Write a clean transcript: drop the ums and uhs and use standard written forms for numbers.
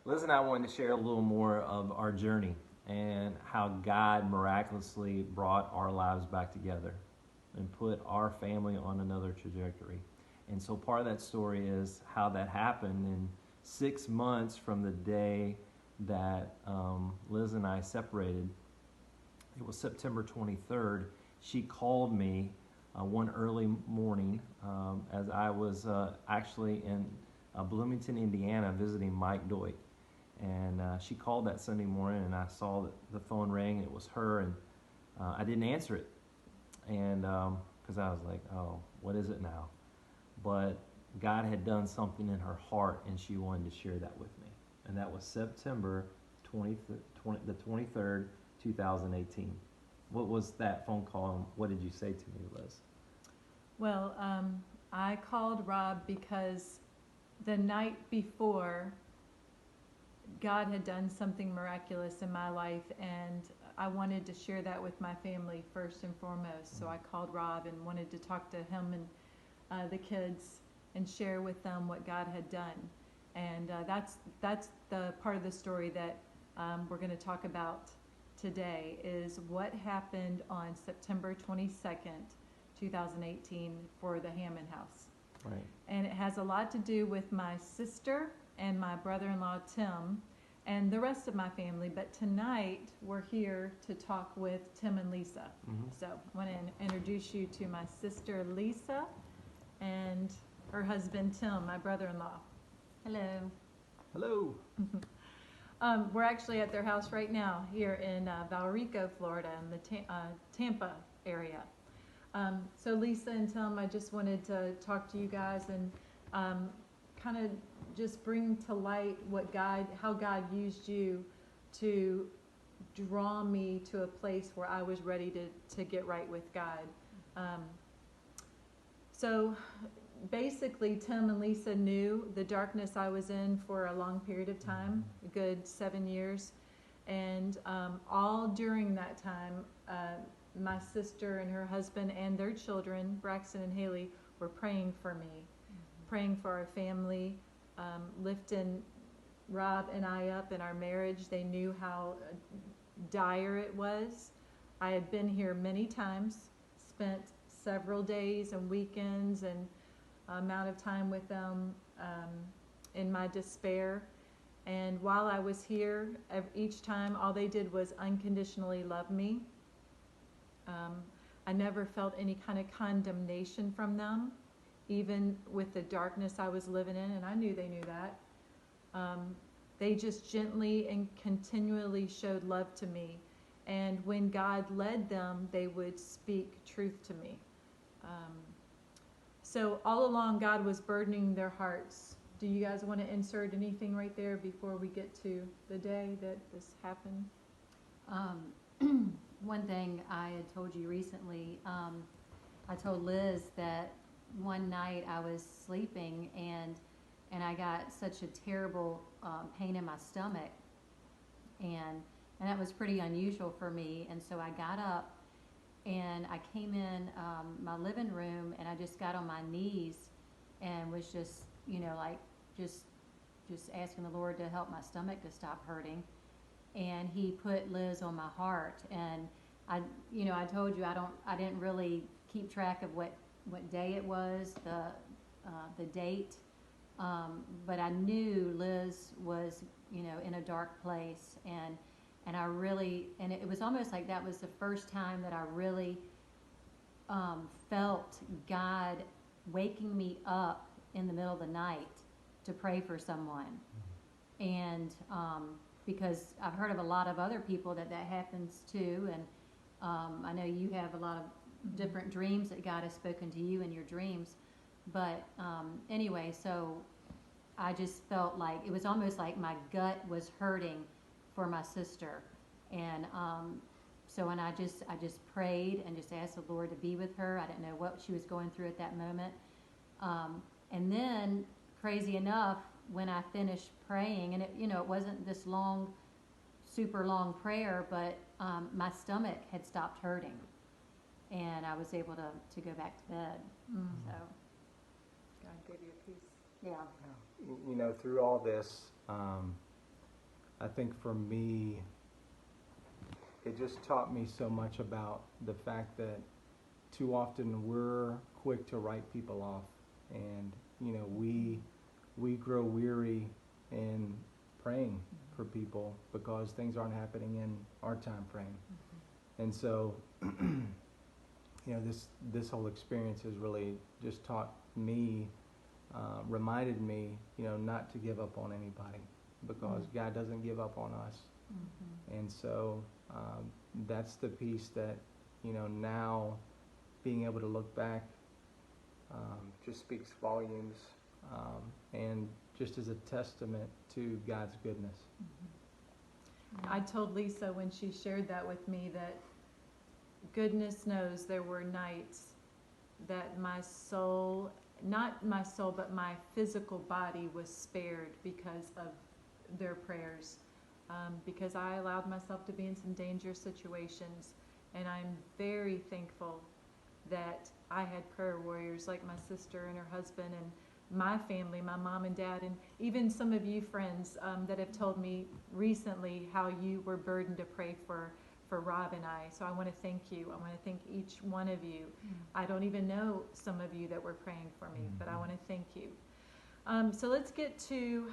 Liz and I wanted to share a little more of our journey and how God miraculously brought our lives back together and put our family on another trajectory. And so part of that story is how that happened. In 6 months from the day that Liz and I separated, it was September 23rd, she called me one early morning as I was actually in Bloomington, Indiana, visiting Mike Doig. And she called that Sunday morning, and I saw that the phone rang, and it was her, and I didn't answer it, and because I was like, oh, what is it now? But God had done something in her heart, and she wanted to share that with me, and that was September 23rd, 2018. What was that phone call, and what did you say to me, Liz? Well, I called Rob because the night before, God had done something miraculous in my life, and I wanted to share that with my family first and foremost. So I called Rob and wanted to talk to him and the kids and share with them what God had done. And that's the part of the story that we're going to talk about today, is what happened on September 22nd, 2018 for the Hammond house. Right. And it has a lot to do with my sister and my brother-in-law Tim and the rest of my family. But tonight we're here to talk with Tim and Lisa. So I want to introduce you to my sister Lisa and her husband Tim, my brother-in-law. Hello. Hello. We're actually at their house right now here in Valrico, Florida, in the Tampa area. So Lisa and Tim, I just wanted to talk to you guys and kind of just bring to light how God used you to draw me to a place where I was ready to get right with God. So basically, Tim and Lisa knew the darkness I was in for a long period of time, a good 7 years. And all during that time, my sister and her husband and their children, Braxton and Haley, were praying for me, praying for our family, lifting Rob and I up in our marriage. They knew how dire it was. I had been here many times, spent several days and weekends and amount of time with them in my despair. And while I was here, each time all they did was unconditionally love me. I never felt any kind of condemnation from them, even with the darkness I was living in, and I knew they knew that. They just gently and continually showed love to me. And when God led them, they would speak truth to me. So all along, God was burdening their hearts. Do you guys want to insert anything right there before we get to the day that this happened? One thing I had told you recently, I told Liz that one night I was sleeping and I got such a terrible pain in my stomach, and that was pretty unusual for me. And so I got up and I came in my living room and I just got on my knees and was just, just asking the Lord to help my stomach to stop hurting. And He put Liz on my heart, and I told you I didn't really keep track of what day it was, the date, but I knew Liz was in a dark place, and it was almost like that was the first time that I really felt God waking me up in the middle of the night to pray for someone. And because I've heard of a lot of other people that happens to, and I know you have a lot of different dreams that God has spoken to you in your dreams. But anyway, so I just felt like it was almost like my gut was hurting for my sister, and and I just prayed and just asked the Lord to be with her. I didn't know what she was going through at that moment, and then crazy enough, when I finished praying, and it wasn't this long, super long prayer, but my stomach had stopped hurting, and I was able to go back to bed. So God gave you a peace. yeah. Through all this, I think for me, it just taught me so much about the fact that too often we're quick to write people off, and we grow weary in praying for people because things aren't happening in our time frame. And so this whole experience has really just taught me, reminded me, not to give up on anybody, because God doesn't give up on us. And so that's the piece that, now being able to look back just speaks volumes, and just as a testament to God's goodness. I told Lisa when she shared that with me that goodness knows there were nights that my soul, not my soul, but my physical body was spared because of their prayers, because I allowed myself to be in some dangerous situations. And I'm very thankful that I had prayer warriors like my sister and her husband and my family, my mom and dad, and even some of you friends that have told me recently how you were burdened to pray for Rob and I. So I want to thank you. I want to thank each one of you. I don't even know some of you that were praying for me, but I want to thank you. So let's get to